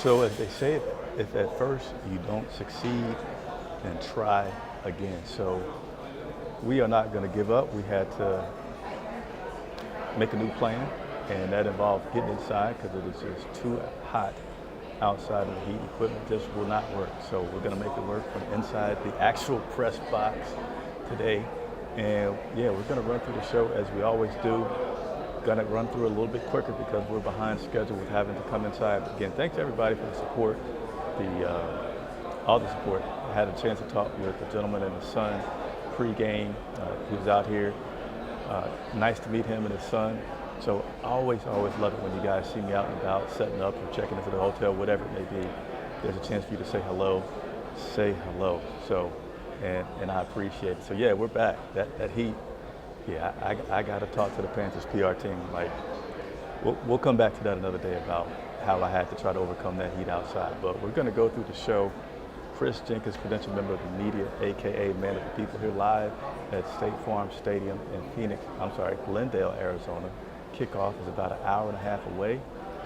So as they say, if at first you don't succeed, then try again. So we are not going to give up. We had to make a new plan, and that involved getting inside because it is just too hot outside of the heat. Equipment just will not work. So we're going to make it work from inside the actual press box today. And yeah, we're going to run through the show as we always do. Going to run through it a little bit quicker because we're behind schedule with having to come inside. But again, thanks everybody for the support, all the support. I had a chance to talk with the gentleman and his son pregame. He was out here. Nice to meet him and his son. So I always love it when you guys see me out and about, setting up or checking into the hotel, whatever it may be. There's a chance for you to say hello. Say hello. So, and I appreciate it. So yeah, we're back. That heat. Yeah, I got to talk to the Panthers PR team. Like, we'll come back to that another day about how I had to try to overcome that heat outside. But we're going to go through the show. Chris Jenkins, credentialed member of the media, a.k.a. Man of the People, here live at State Farm Stadium in Glendale, Arizona. Kickoff is about an hour and a half away.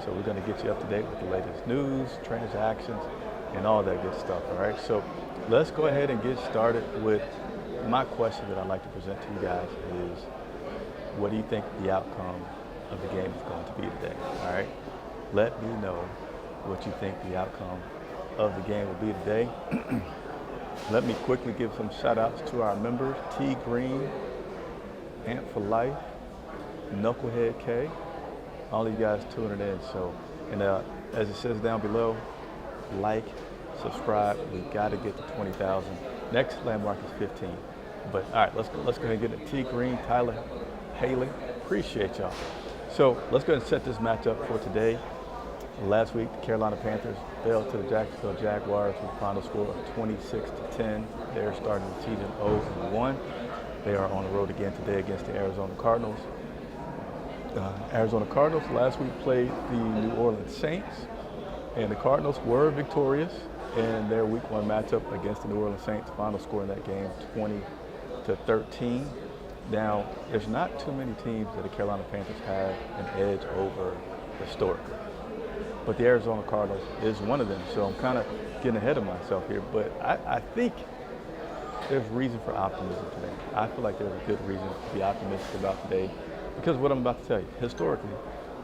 So we're going to get you up to date with the latest news, transactions, and all that good stuff, all right? So let's go ahead and get started with my question that I'd like to present to you guys is, what do you think the outcome of the game is going to be today? All right, let me know what you think the outcome of the game will be today. Let me quickly give some shout outs to our members: T Green, Ant for Life, Knucklehead K, all you guys tuning in. So, and as it says down below, like, subscribe. We got to get to 20,000. Next landmark is 15. But all right, let's go ahead and get it. T Green, Tyler, Haley, appreciate y'all. So let's go ahead and set this matchup for today. Last week, the Carolina Panthers fell to the Jacksonville Jaguars with a final score of 26-10. They're starting the season 0-1. They are on the road again today against the Arizona Cardinals. Arizona Cardinals last week played the New Orleans Saints, and the Cardinals were victorious in their Week 1 matchup against the New Orleans Saints. Final score in that game, 20-13. Now, there's not too many teams that the Carolina Panthers have an edge over historically, but the Arizona Cardinals is one of them. So I'm kind of getting ahead of myself here, but I think there's reason for optimism today. I feel like there's a good reason to be optimistic about today because of what I'm about to tell you. Historically,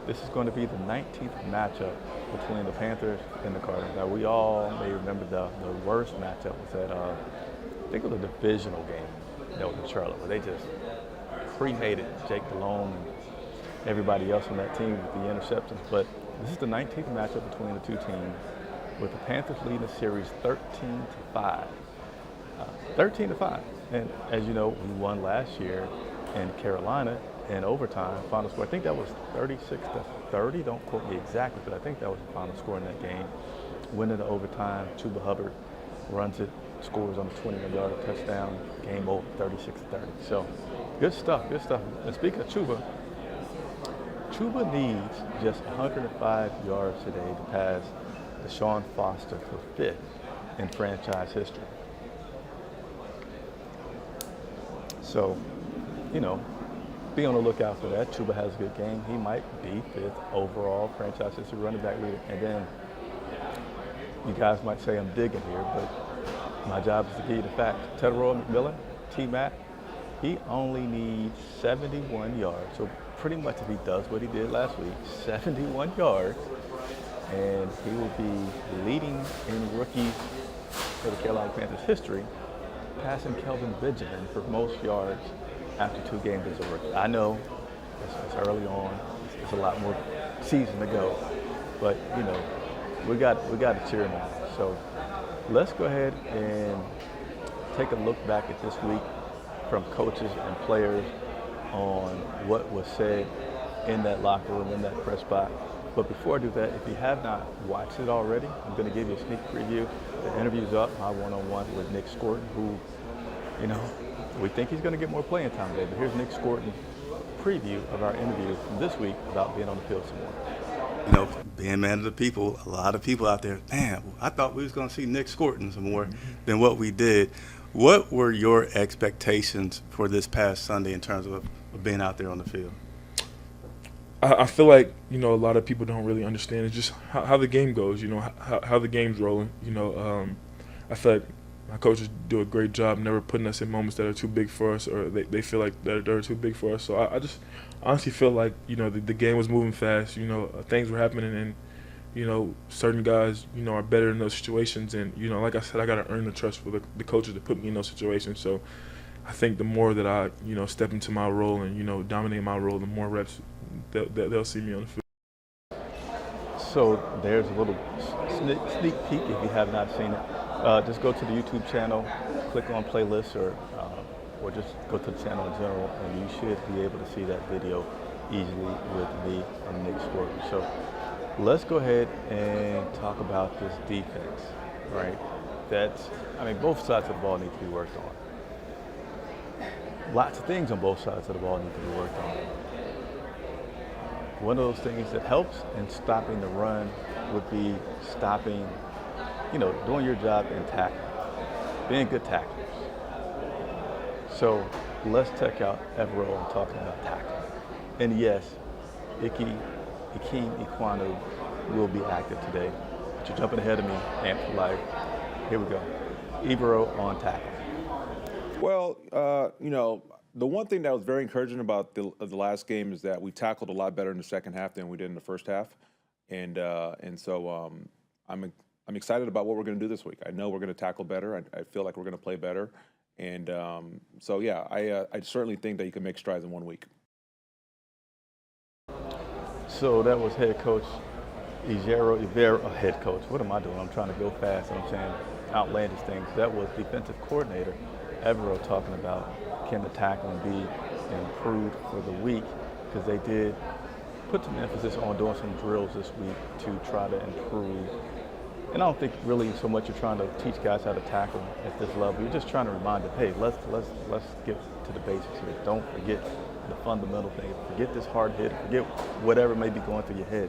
this is going to be the 19th matchup between the Panthers and the Cardinals. Now, we all may remember the worst matchup was at, I think it was a divisional game that was in Charlotte, where they just cremated Jake Delhomme and everybody else on that team with the interceptions. But this is the 19th matchup between the two teams, with the Panthers leading the series 13-5. 13-5. And as you know, we won last year in Carolina in overtime. Final score, I think that was 36-30. Don't quote me exactly, but I think that was the final score in that game. Winning the overtime, Chuba Hubbard runs it, scores on a 21-yard touchdown. Game over, 36-30. So good stuff, good stuff. And speaking of Chuba needs just 105 yards today to pass Deshaun Foster for 5th in franchise history. So, you know, be on the lookout for that. Chuba has a good game. He might be 5th overall franchise history running back leader. And then you guys might say I'm digging here, but my job is to give you the fact. Tetairoa McMillan, T-Mac, he only needs 71 yards. So pretty much if he does what he did last week, 71 yards, and he will be leading in rookie for the Carolina Panthers history, passing Kelvin Benjamin for most yards after 2 games as a rookie. I know it's early on. It's a lot more season to go, but you know we got to cheer him on. So let's go ahead and take a look back at this week from coaches and players on what was said in that locker room, in that press box. But before I do that, if you have not watched it already, I'm going to give you a sneak preview. The interview's up, my one-on-one with Nick Scorton, who, you know, we think he's going to get more playing time today. But here's Nick Scorton's preview of our interview from this week about being on the field some more. You know, being Man of the People, a lot of people out there, man, I thought we was going to see Nick Scorton some more than what we did. What were your expectations for this past Sunday in terms of being out there on the field? I feel like, a lot of people don't really understand is just how the game goes, how the game's rolling. I feel like my coaches do a great job never putting us in moments that are too big for us, or they feel like that they're too big for us. So I just honestly feel like, the game was moving fast, things were happening, and, certain guys, are better in those situations. And, like I said, I got to earn the trust for the coaches to put me in those situations. So I think the more that I, step into my role and, dominate my role, the more reps they'll see me on the field. So there's a little sneak peek if you have not seen it. Just go to the YouTube channel, click on playlists, or just go to the channel in general, and you should be able to see that video easily with me and Nick Swerve. So let's go ahead and talk about this defense, right? Both sides of the ball need to be worked on. Lots of things on both sides of the ball need to be worked on. One of those things that helps in stopping the run would be doing your job in tackling, being good tacklers. So let's check out Evero and talking about tackling. And yes, Ikem Ekwonu will be active today. But you're jumping ahead of me, Amp for Life. Here we go. Evero on tackling. Well, the one thing that was very encouraging about the last game is that we tackled a lot better in the second half than we did in the first half, and so I'm excited about what we're going to do this week. I know we're going to tackle better. I feel like we're going to play better, and so yeah, I certainly think that you can make strides in 1 week. So that was head coach Evero, head coach. What am I doing? I'm trying to go fast. I'm saying outlandish things. That was defensive coordinator Evero talking about can the tackling be improved for the week, because they did put some emphasis on doing some drills this week to try to improve. And I don't think really so much you're trying to teach guys how to tackle at this level. You're just trying to remind them, hey, let's get to the basics here. Don't forget the fundamental things. Forget this hard hit. Forget whatever may be going through your head.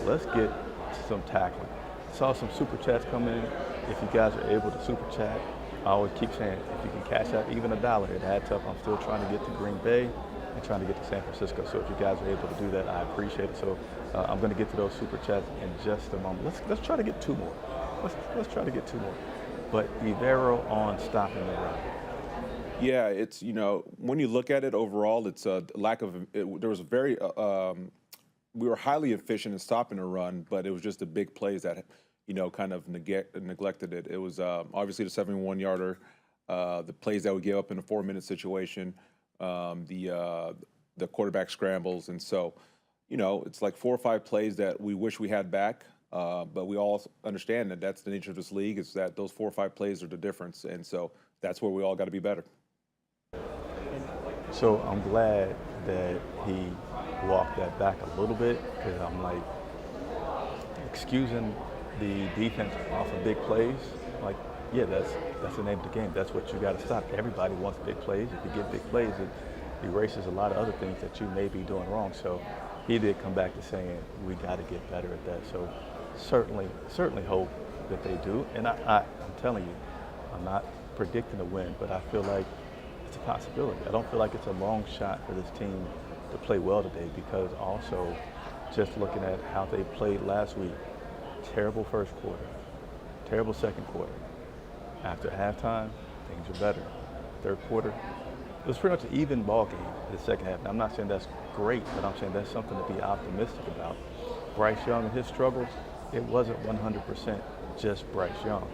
Let's get to some tackling. Saw some super chats come in. If you guys are able to super chat, I always keep saying, if you can cash out even $1, it adds up. I'm still trying to get to Green Bay and trying to get to San Francisco. So if you guys are able to do that, I appreciate it. So I'm going to get to those super chats in just a moment. Let's try to get two more. Let's try to get two more. But Evero on stopping the run. Yeah, it's when you look at it overall, it's a lack of. There was a very. We were highly efficient in stopping the run, but it was just the big plays that kind of neglected it. It was obviously the 71-yarder, the plays that we gave up in a 4-minute situation, the quarterback scrambles, and so it's like 4 or 5 plays that we wish we had back. But we all understand that that's the nature of this league, is that those 4 or 5 plays are the difference, and so that's where we all got to be better. So I'm glad that he walked that back a little bit, because I'm like, excusing the defense off of big plays, like, yeah, that's the name of the game. That's what you got to stop. Everybody wants big plays. If you get big plays, it erases a lot of other things that you may be doing wrong. So he did come back to saying we got to get better at that. So certainly hope that they do. And I'm telling you, I'm not predicting a win, but I feel like it's a possibility. I don't feel like it's a long shot for this team to play well today, because also just looking at how they played last week, terrible first quarter, terrible second quarter. After halftime, things are better. Third quarter, it was pretty much an even ball game in the second half. Now, I'm not saying that's great, but I'm saying that's something to be optimistic about. Bryce Young and his struggles, it wasn't 100% just Bryce Young.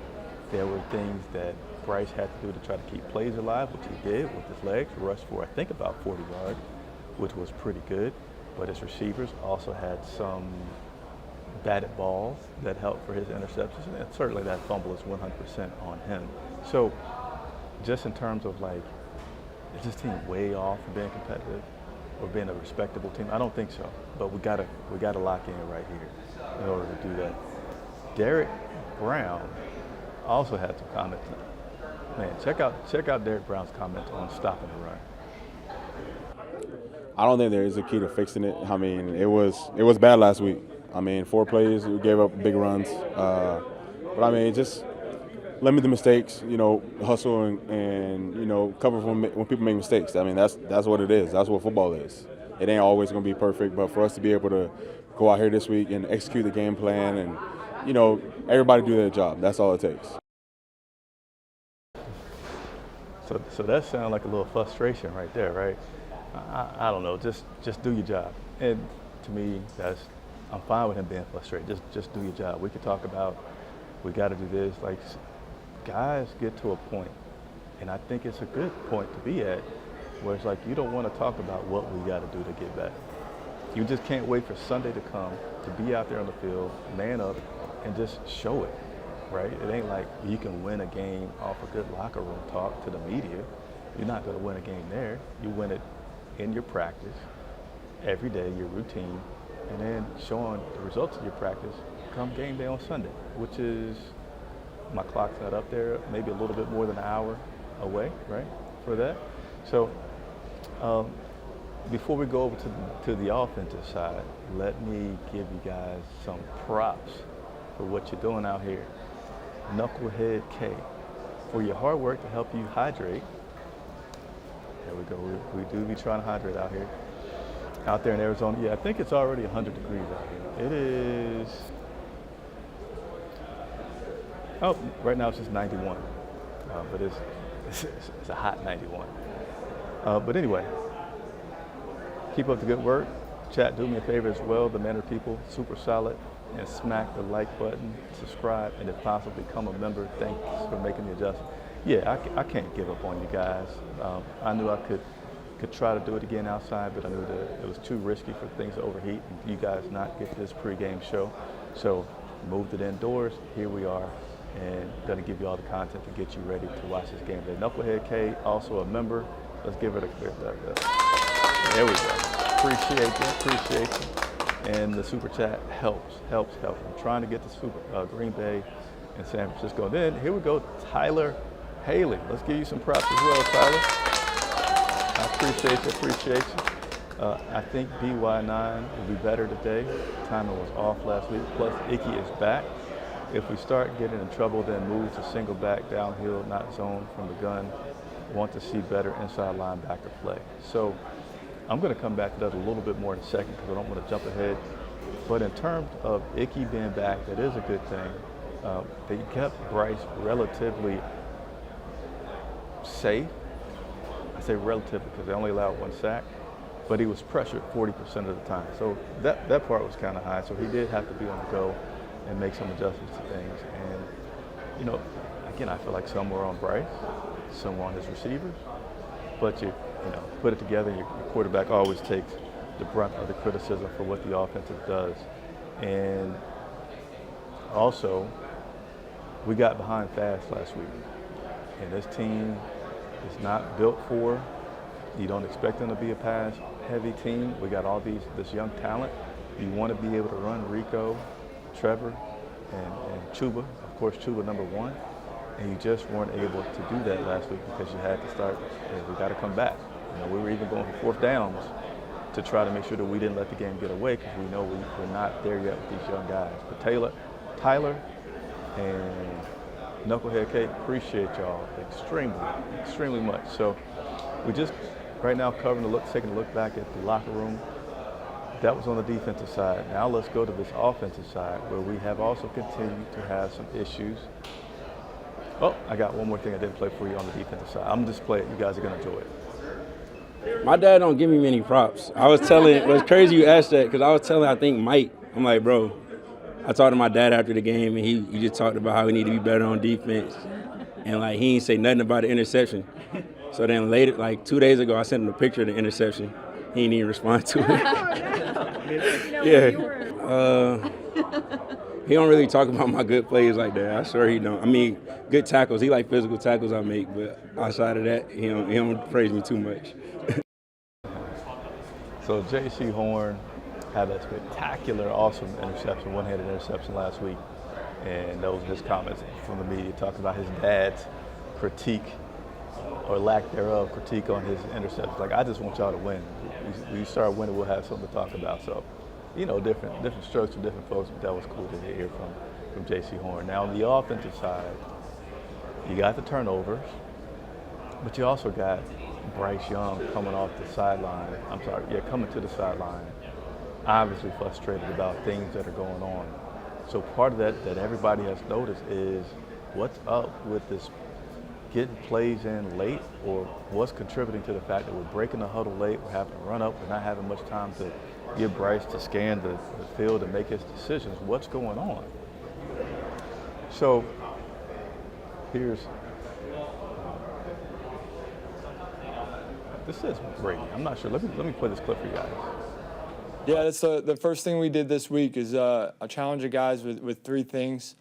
There were things that Bryce had to do to try to keep plays alive, which he did with his legs, rushed for, I think, about 40 yards, which was pretty good. But his receivers also had some batted balls that helped for his interceptions, and certainly that fumble is 100% on him. So just in terms of like, is this team way off from being competitive or being a respectable team? I don't think so, but we gotta lock in right here in order to do that. Derek Brown also had some comments. Man, check out Derek Brown's comments on stopping the run. I don't think there is a key to fixing it. I mean, it was bad last week. I mean, 4 plays, we gave up big runs. But I mean, just limit the mistakes, hustle and cover when people make mistakes. I mean, that's what it is. That's what football is. it ain't always going to be perfect, but for us to be able to go out here this week and execute the game plan and, everybody do their job. That's all it takes. So that sounds like a little frustration right there, right? I don't know, just do your job. And to me, I'm fine with him being frustrated. Just do your job. We could talk about, we got to do this. Like, guys get to a point, and I think it's a good point to be at, where it's like you don't want to talk about what we got to do to get better. You just can't wait for Sunday to come to be out there on the field, man up, and just show it, right? It ain't like you can win a game off a good locker room talk to the media. You're not going to win a game there. You win it in your practice, every day, your routine, and then showing the results of your practice come game day on Sunday, which is, my clock's not up there, maybe a little bit more than an hour away, right, for that. So before we go over to the offensive side, let me give you guys some props for what you're doing out here. Knucklehead K, for your hard work to help you hydrate. There we go, we do be trying to hydrate out here. Out there in Arizona, yeah, I think it's already 100 degrees out here. It is, right now it's just 91, but it's a hot 91. But anyway, keep up the good work. Chat, do me a favor as well, the Manor people, super solid, and smack the like button, subscribe, and if possible, become a member. Thanks for making the adjustment. Yeah, I can't give up on you guys. I knew I could try to do it again outside, but I knew that it was too risky for things to overheat and you guys not get this pregame show. So moved it indoors. Here we are, and going to give you all the content to get you ready to watch this game today. Knucklehead K, also a member. Let's give it a there we go. Appreciate you. And the super chat helps. I'm trying to get the Green Bay and San Francisco. Then here we go, Tyler Haley. Let's give you some props as well, Tyler. I appreciate you. I think BY9 will be better today. Timing was off last week. Plus, Icky is back. If we start getting in trouble, then move to single back, downhill, not zone from the gun. Want to see better inside linebacker play. So I'm going to come back to that a little bit more in a second because I don't want to jump ahead. But in terms of Icky being back, that is a good thing. They kept Bryce relatively safe. I say relatively because they only allowed one sack, but he was pressured 40% of the time. So that part was kind of high. So he did have to be on the go and make some adjustments to things. And, again, I feel like some were on Bryce, some were on his receivers, but you put it together, your quarterback always takes the brunt of the criticism for what the offensive does. And also, we got behind fast last week. And this team is not built for, you don't expect them to be a pass-heavy team. We got all this young talent. You want to be able to run Rico, Trevor, and Chuba. Of course, Chuba number one. And you just weren't able to do that last week because you had to start, we got to come back. We were even going for fourth downs to try to make sure that we didn't let the game get away because we know we're not there yet with these young guys. But Tyler and Knucklehead K, appreciate y'all extremely much. So we just right now taking a look back at the locker room. That was on the defensive side. Now let's go to this offensive side where we have also continued to have some issues. Oh, I got one more thing I didn't play for you on the defensive side. I'm just playing it. You guys are going to enjoy it. My dad don't give me many props. I was telling, it was crazy you asked that because I was telling, I think, Mike, I'm like, bro, I talked to my dad after the game and he just talked about how we need to be better on defense. And, like, he ain't say nothing about the interception. So then later, like 2 days ago, I sent him a picture of the interception. He didn't even respond to it. Yeah. He don't really talk about my good plays like that. I swear he don't. I mean, good tackles. He like physical tackles I make, but outside of that, he don't praise me too much. So J.C. Horn had a spectacular, awesome interception, one-handed interception last week. And those were his comments from the media talking about his dad's critique or lack thereof critique on his interceptions. Like, I just want y'all to win. When you start winning, we'll have something to talk about. So, different strokes for different folks, but that was cool to hear from J.C. Horn. Now, on the offensive side, you got the turnovers, but you also got Bryce Young coming to the sideline, obviously frustrated about things that are going on. So part of that everybody has noticed is what's up with this getting plays in late, or what's contributing to the fact that we're breaking the huddle late, we're having to run up, we're not having much time to give Bryce to scan the field and make his decisions. What's going on? So here's, this is Brady. I'm not sure. Let me play this clip for you guys. Yeah, that's the first thing we did this week is I challenge the guys with three things.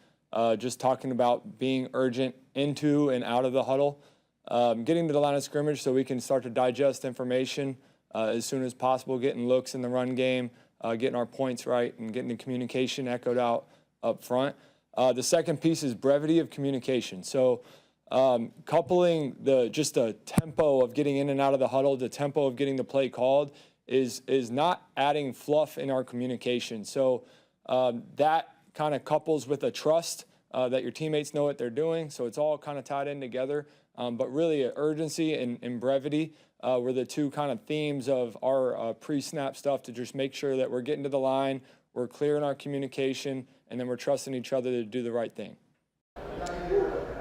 Just talking about being urgent into and out of the huddle, getting to the line of scrimmage so we can start to digest information as soon as possible, getting looks in the run game, getting our points right, and getting the communication echoed out up front. The second piece is brevity of communication. So coupling the tempo of getting in and out of the huddle, the tempo of getting the play called is not adding fluff in our communication. So that kind of couples with a trust that your teammates know what they're doing. So it's all kind of tied in together. But really urgency and brevity were the two kind of themes of our pre-snap stuff to just make sure that we're getting to the line, we're clear in our communication, and then we're trusting each other to do the right thing.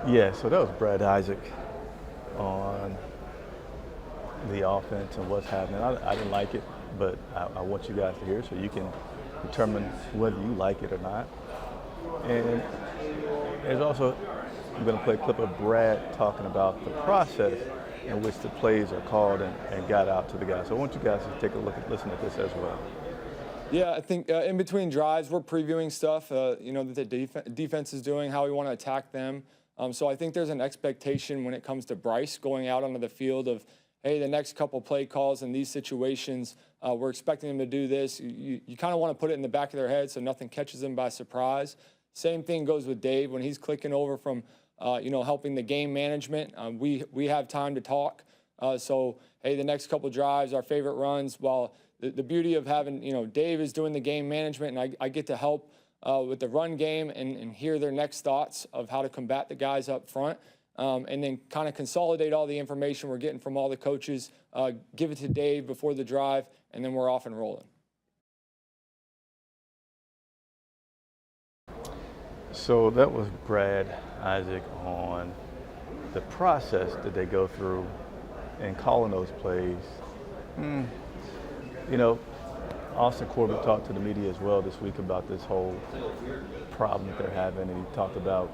Yeah, so that was Brad Isaac on the offense and what's happening. I didn't like it, but I want you guys to hear it so you can determine whether you like it or not. And there's also, I'm going to play a clip of Brad talking about the process in which the plays are called and got out to the guys. So I want you guys to take a look listen to this as well. Yeah, I think in between drives, we're previewing stuff, that the defense is doing, how we want to attack them. So I think there's an expectation when it comes to Bryce going out onto the field of, hey, the next couple play calls in these situations, we're expecting them to do this. You kind of want to put it in the back of their head so nothing catches them by surprise. Same thing goes with Dave when he's clicking over from, helping the game management. We have time to talk. So, hey, the next couple drives, our favorite runs, while the beauty of having, Dave is doing the game management and I get to help with the run game and hear their next thoughts of how to combat the guys up front. And then kind of consolidate all the information we're getting from all the coaches, give it to Dave before the drive, and then we're off and rolling. So that was Brad Isaac on the process that they go through in calling those plays. Austin Corbett talked to the media as well this week about this whole problem that they're having, and he talked about,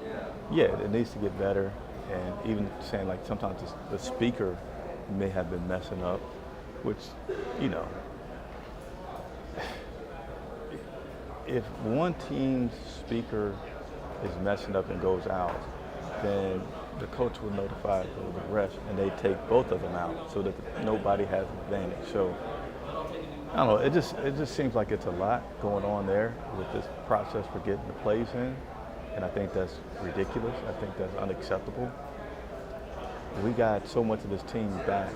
it needs to get better, and even saying like sometimes the speaker may have been messing up, which, if one team's speaker is messing up and goes out, then the coach will notify the rest, and they take both of them out so that nobody has an advantage. So I don't know. It just seems like it's a lot going on there with this process for getting the plays in, and I think that's ridiculous. I think that's unacceptable. We got so much of this team back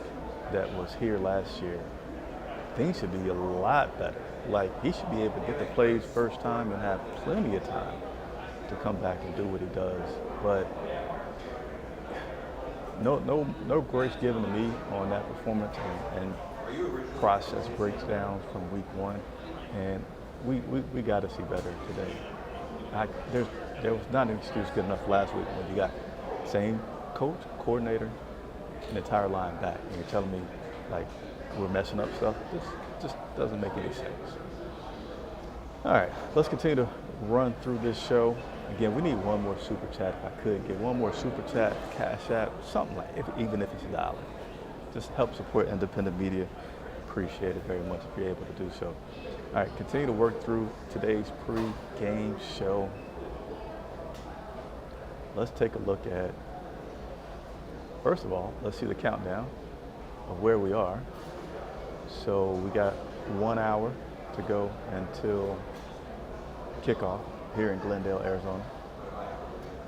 that was here last year. Things should be a lot better. Like, he should be able to get the plays first time and have plenty of time to come back and do what he does. But no grace given to me on that performance and process breakdowns from week one, and we got to see better today. There was not an excuse good enough last week when you got same coach, coordinator, and entire line back, and you're telling me like we're messing up stuff. This just doesn't make any sense. All right, let's continue to run through this show. Again, we need one more super chat. If I could get one more super chat, Cash App, something like, even if it's $1. Just help support independent media. Appreciate it very much if you're able to do so. All right, continue to work through today's pre-game show. Let's take a look at, first of all, let's see the countdown of where we are. So we got 1 hour to go until kickoff here in Glendale, Arizona.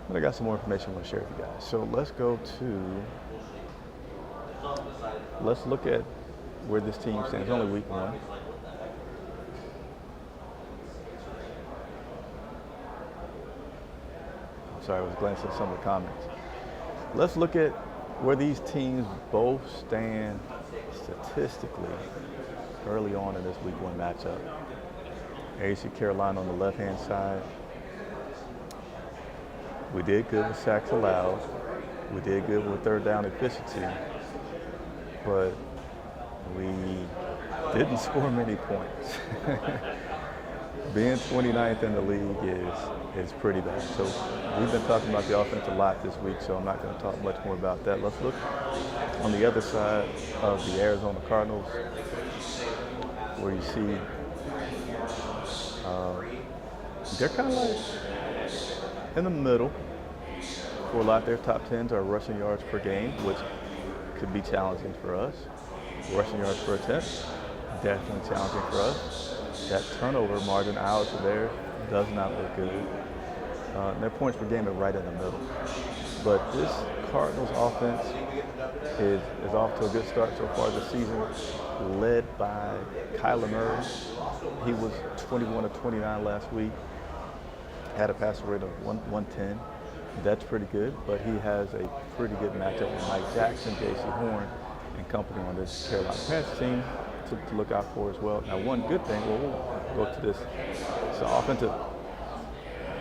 But I got some more information I want to share with you guys. So let's look at where this team stands. It's only week one. I'm sorry, I was glancing at some of the comments. Let's look at where these teams both stand statistically early on in this week 1 matchup. AC Carolina on the left-hand side. We did good with sacks allowed. We did good with third down efficiency. But we didn't score many points. Being 29th in the league is pretty bad. So we've been talking about the offense a lot this week, so I'm not going to talk much more about that. Let's look on the other side of the Arizona Cardinals, where you see they're kind of like in the middle. For a lot, their top 10s are rushing yards per game, which could be challenging for us. Rushing yards per attempt, definitely challenging for us. That turnover margin out to there does not look good. Their points per game are right in the middle. But this Cardinals offense is off to a good start so far this season, led by Kyler Murray. He was 21 of 29 last week, had a passer rate of 110. That's pretty good, but he has a pretty good matchup with Mike Jackson, J.C. Horn, and company on this Carolina Panthers team to look out for as well. Now, one good thing, we'll go to this. It's an offensive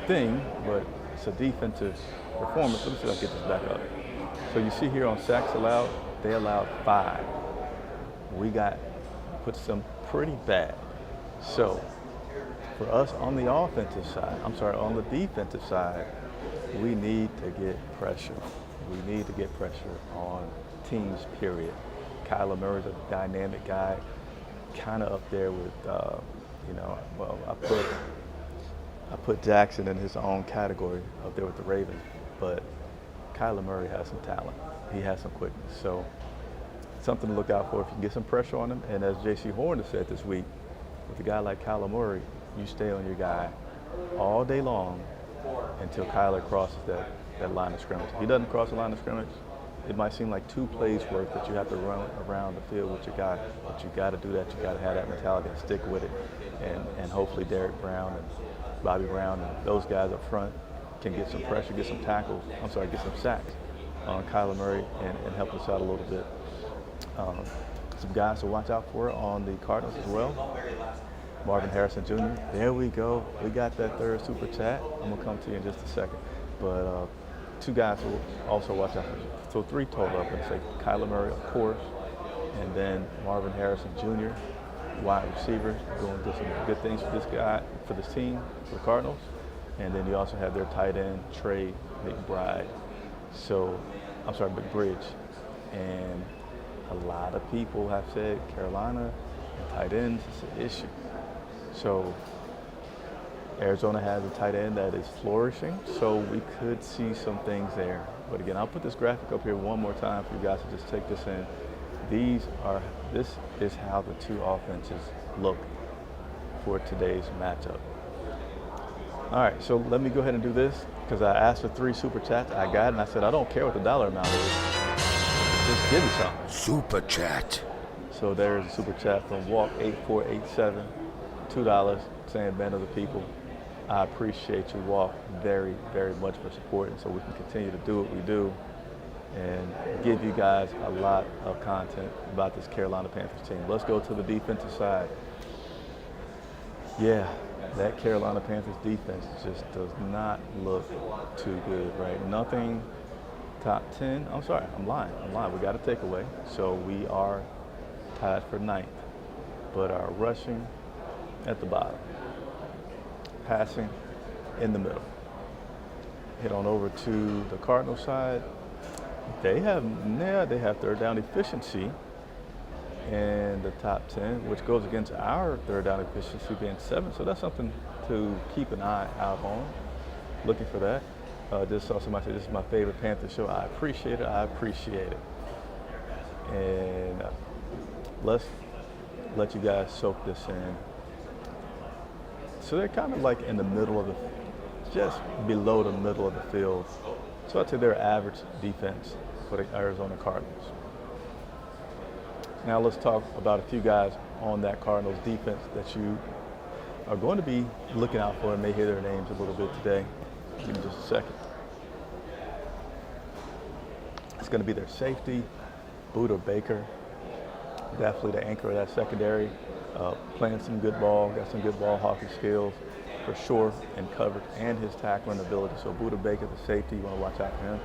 thing, but it's a defensive performance. Let me see if I can get this back up. So you see here on sacks allowed, they allowed 5. We put some pretty bad. So for us on the offensive side, on the defensive side, we need to get pressure. We need to get pressure on teams, period. Kyler Murray's a dynamic guy, kind of up there with, I put Jackson in his own category up there with the Ravens, but Kyler Murray has some talent. He has some quickness. So something to look out for if you can get some pressure on him. And as J.C. Horn has said this week, with a guy like Kyler Murray, you stay on your guy all day long until Kyler crosses that line of scrimmage. If he doesn't cross the line of scrimmage, it might seem like 2 plays worth that you have to run around the field with your guy, but you got to do that. You got to have that mentality and stick with it. And hopefully Derek Brown and Bobby Brown and those guys up front can get some pressure, get some tackles, get some sacks on Kyler Murray and help us out a little bit. Some guys to watch out for on the Cardinals as well. Marvin Harrison Jr., there we go. We got that third super chat. I'm going to come to you in just a second. But 2 guys will also watch out for. So 3 total up. It's like Kyler Murray, of course, and then Marvin Harrison Jr., wide receiver, going to do some good things for this guy, for this team, for the Cardinals. And then you also have their tight end, Trey McBride. McBridge. And a lot of people have said Carolina and tight ends is an issue. So Arizona has a tight end that is flourishing, so we could see some things there. But again, I'll put this graphic up here one more time for you guys to just take this in. This is how the 2 offenses look for today's matchup. All right, so let me go ahead and do this because I asked for 3 super chats. I got it, and I said I don't care what the dollar amount is. Just give me something. Super chat. So there's a super chat from Walk8487, $2, saying "Man of the people." I appreciate you, Walk, very, very much for supporting, so we can continue to do what we do and give you guys a lot of content about this Carolina Panthers team. Let's go to the defensive side. Yeah, that Carolina Panthers defense just does not look too good, right? Nothing top 10. I'm lying. We got a takeaway, so we are tied for 9th, but our rushing at the bottom, passing in the middle. Head on over to the Cardinals side. They have third down efficiency in the top 10, which goes against our third down efficiency being 7. So that's something to keep an eye out on. Looking for that. Just saw somebody say this is my favorite Panther show. I appreciate it. And let's let you guys soak this in. So they're kind of like in the middle of just below the middle of the field. So I'd say they're average defense for the Arizona Cardinals. Now let's talk about a few guys on that Cardinals defense that you are going to be looking out for and may hear their names a little bit today. Give me just a second. It's going to be their safety, Buda Baker, definitely the anchor of that secondary, playing some good ball, got some good ball hawking skills for sure, and coverage and his tackling ability. So Buda Baker, the safety, you want to watch out for him.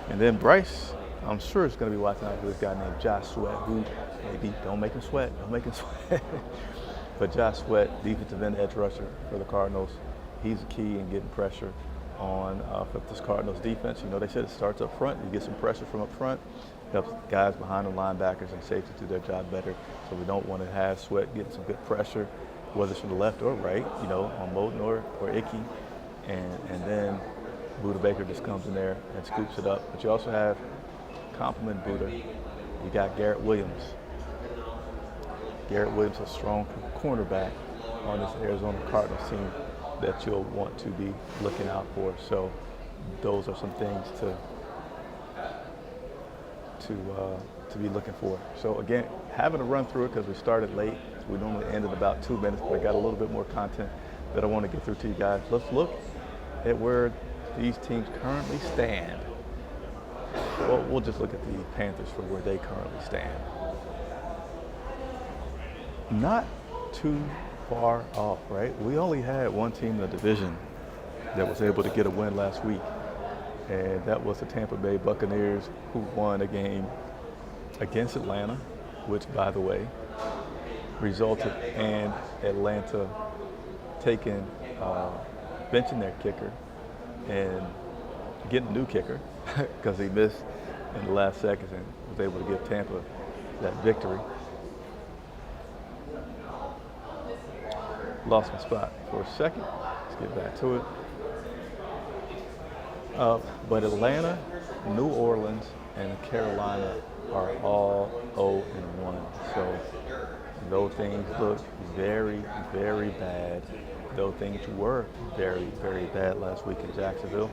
And then Bryce, I'm sure is going to be watching out for this guy named Josh Sweat, who maybe don't make him sweat. But Josh Sweat, defensive end edge rusher for the Cardinals, he's the key in getting pressure on for this Cardinals defense. You know, they said it starts up front. You get some pressure from up front, helps guys behind the linebackers and safety do their job better. So we don't want to have Sweat getting some good pressure, whether it's from the left or right, you know, on Moten or Icky. And then Buda Baker just comes in there and scoops it up. But you also have compliment Buda. You got Garrett Williams. Garrett Williams, a strong cornerback on this Arizona Cardinals team that you'll want to be looking out for. So those are some things to be looking for. So again, having to run through it because we started late. We normally end in about 2 minutes, but I got a little bit more content that I want to get through to you guys. Let's look at where these teams currently stand. Well, we'll just look at the Panthers for where they currently stand. Not too far off, right? We only had one team in the division that was able to get a win last week, and that was the Tampa Bay Buccaneers, who won a game against Atlanta, which, by the way, resulted in Atlanta benching their kicker and getting a new kicker because he missed in the last seconds and was able to give Tampa that victory. Lost my spot for a second. Let's get back to it. But Atlanta, New Orleans, and Carolina are all 0-1. So those things look very, very bad. Those things were very, very bad last week in Jacksonville.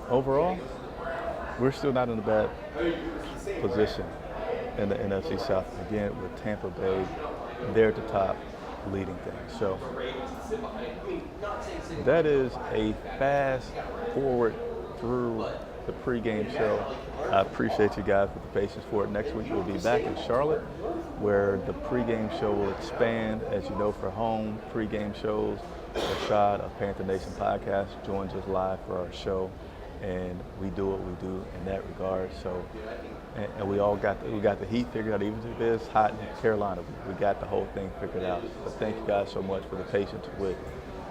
Overall, we're still not in a bad position in the NFC South. Again, with Tampa Bay, they're at the top leading things. So that is a fast forward through the pregame show. I appreciate you guys with the patience for it. Next week we'll be back in Charlotte, where the pregame show will expand. As you know, for home pregame shows, Rashad of Panther Nation Podcast joins us live for our show, and we do what we do in that regard. So, and we got the heat figured out. Even if it's hot in Carolina, we got the whole thing figured out. But thank you guys so much for the patience with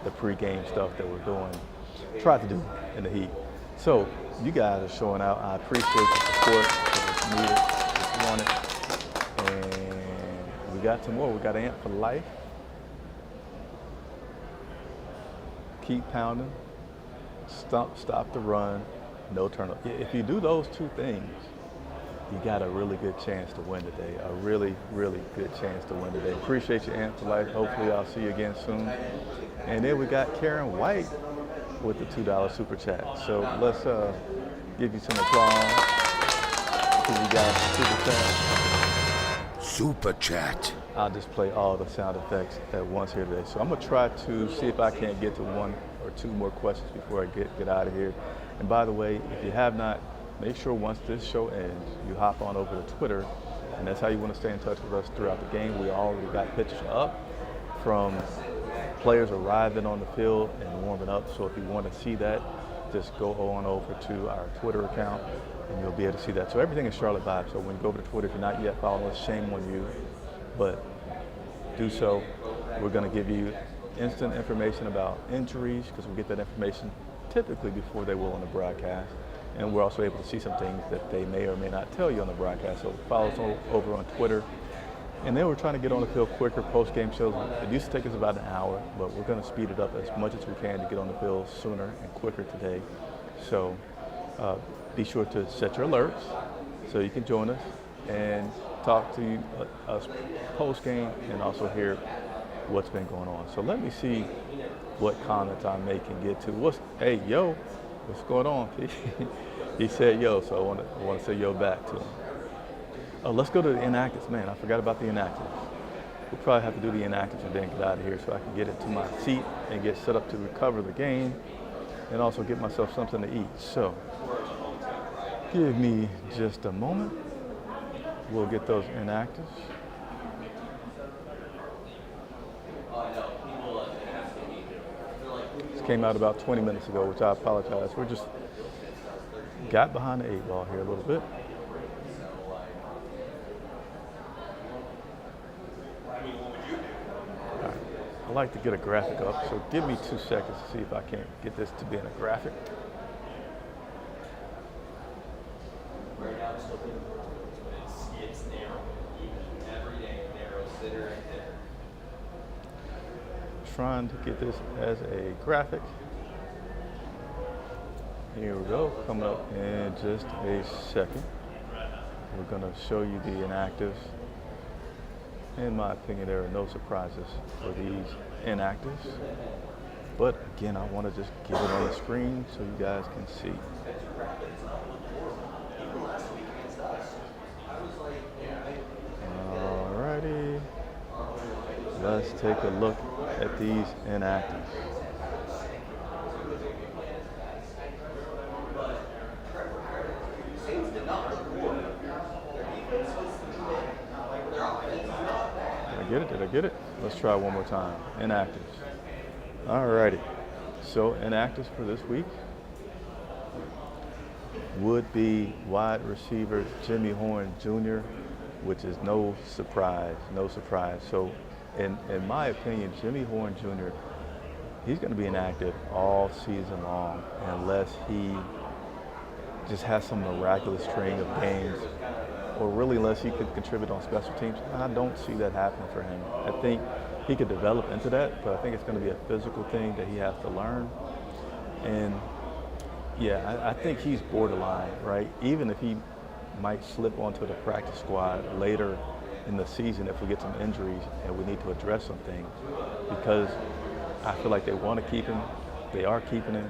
the pregame stuff that we're doing. Try to do in the heat. So you guys are showing out. I appreciate the support. It's needed. It's wanted. And we got some more. We got Amp for life. Keep pounding. Stop the run. No turnover. If you do those two things, you got a really good chance to win today. A really, really good chance to win today. Appreciate you, Amp for life. Hopefully I'll see you again soon. And then we got Karen White with the $2 super chat. So let's give you some applause because we got super chat. Super chat. I'll just play all the sound effects at once here today. So I'm gonna try to see if I can't get to one or two more questions before I get out of here. And by the way, if you have not, make sure once this show ends, you hop on over to Twitter, and that's how you want to stay in touch with us throughout the game. We already got pictures up from players arriving on the field and warming up. So if you want to see that, just go on over to our Twitter account and you'll be able to see that. So everything is Charlotte Vibe. So when you go over to Twitter, if you're not yet following us, shame on you, but do so. We're going to give you instant information about injuries because we get that information typically before they will on the broadcast. And we're also able to see some things that they may or may not tell you on the broadcast. So follow us over on Twitter. And then we're trying to get on the field quicker post-game shows. It used to take us about an hour, but we're going to speed it up as much as we can to get on the field sooner and quicker today. So be sure to set your alerts so you can join us and talk to us post-game and also hear what's been going on. So let me see what comments I may can get to. Hey, yo, what's going on, P? He said yo, so I want to say yo back to him. Let's go to the Inactives. Man, I forgot about the Inactives. We'll probably have to do the Inactives and then get out of here so I can get into my seat and get set up to recover the game and also get myself something to eat. So Give me just a moment. We'll get those inactives. This came out about 20 minutes ago, which I apologize. We just got behind the 8 ball here a little bit. Right. I like to get a graphic up, so give me 2 seconds to see if I can't get this to be in a graphic. Right now, just looking, it's narrow. Every day, narrow, sitter and hitter. Trying to get this as a graphic. Here we go, coming up in just a second. We're going to show you the inactives. In my opinion, there are no surprises for these inactives. But again, I want to just get it on the screen so you guys can see. Alrighty, let's take a look at these inactives. Did I get it? Let's try one more time. Inactives. Alrighty. So inactives for this week would be wide receiver Jimmy Horn Jr., which is no surprise. So in my opinion, Jimmy Horn Jr., he's going to be inactive all season long unless he just has some miraculous string of games, or really unless he could contribute on special teams. I don't see that happening for him. I think he could develop into that, but I think it's going to be a physical thing that he has to learn. And yeah, I think he's borderline, right? Even if he might slip onto the practice squad later in the season if we get some injuries and we need to address something, because I feel like they want to keep him, they are keeping him,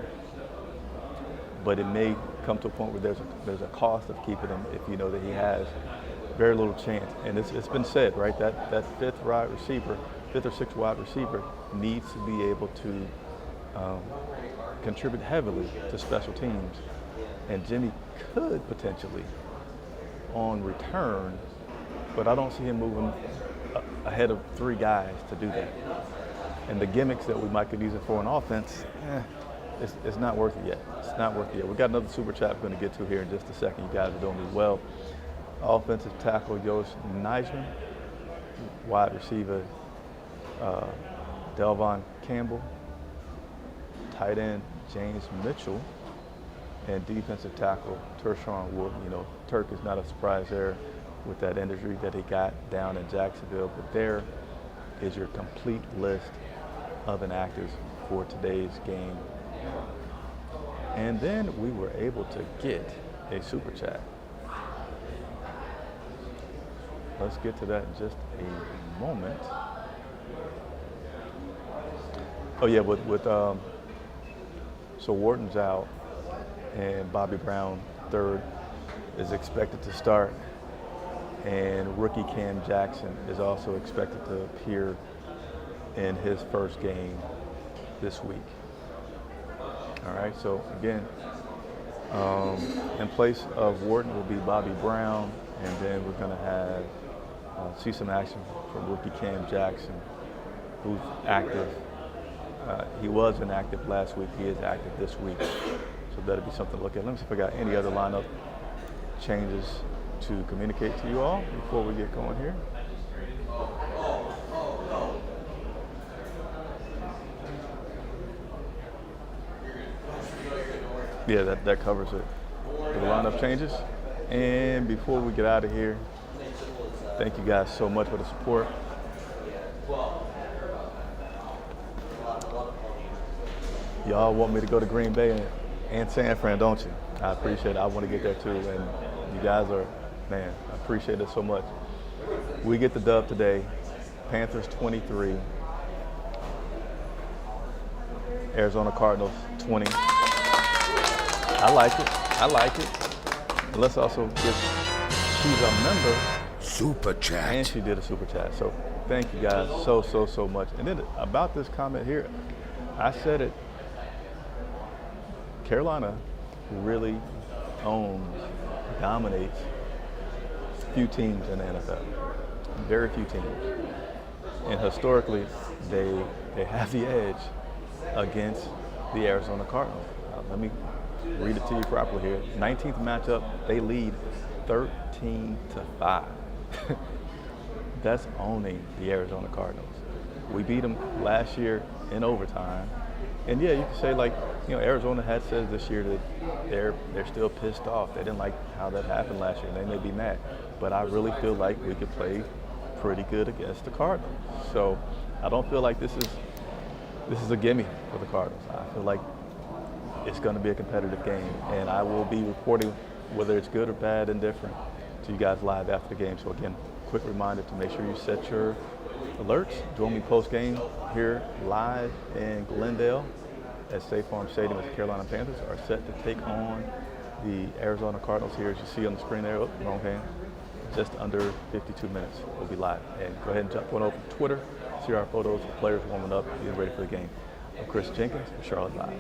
but it may come to a point where there's a cost of keeping him if you know that he has very little chance. And it's been said, right, that fifth or sixth wide receiver needs to be able to contribute heavily to special teams. And Jimmy could potentially on return, but I don't see him moving ahead of 3 guys to do that. And the gimmicks that we might could use it for an offense, it's not worth it yet. It's not worth it yet. We got another super chat we're going to get to here in just a second. You guys are doing as well. Offensive tackle Yosh Nijman, wide receiver Delvon Campbell, tight end James Mitchell, and defensive tackle Tershawn Wood. You know, Turk is not a surprise there with that injury that he got down in Jacksonville, but there is your complete list of inactives for today's game. And then we were able to get a super chat. Let's get to that in just a moment. Oh yeah, so Wharton's out, and Bobby Brown, third, is expected to start, and rookie Cam Jackson is also expected to appear in his first game this week. All right, so again, in place of Wharton will be Bobby Brown, and then we're going to have see some action from rookie Cam Jackson, who's active. He was inactive last week. He is active this week, so that'll be something to look at. Let me see if I got any other lineup changes to communicate to you all before we get going here. Yeah, that covers it. The lineup changes. And before we get out of here, thank you guys so much for the support. Y'all want me to go to Green Bay and San Fran, don't you? I appreciate it. I want to get there too. And you guys are, man, I appreciate it so much. We get the dub today. Panthers 23. Arizona Cardinals 20. I like it. And let's also give, she's a member. Super chat. And she did a super chat. So thank you guys so much. And then about this comment here, I said it, Carolina really owns dominates few teams in the NFL. Very few teams. And historically, they have the edge against the Arizona Cardinals. Let me read it to you properly here. 19th matchup, they lead 13-5. That's owning the Arizona Cardinals. We beat them last year in overtime. And yeah, you can say, like, you know, Arizona had said this year that they're still pissed off. They didn't like how that happened last year. They may be mad. But I really feel like we could play pretty good against the Cardinals. So I don't feel like this is a gimme for the Cardinals. I feel like it's going to be a competitive game, and I will be reporting whether it's good or bad and different to you guys live after the game. So again, quick reminder to make sure you set your alerts. Join me post-game here live in Glendale at State Farm Stadium as the Carolina Panthers are set to take on the Arizona Cardinals here, as you see on the screen there. Oh, wrong hand. Just under 52 minutes. We'll be live. And go ahead and jump on over to Twitter, see our photos of players warming up, getting ready for the game. I'm Chris Jenkins for Charlotte Live.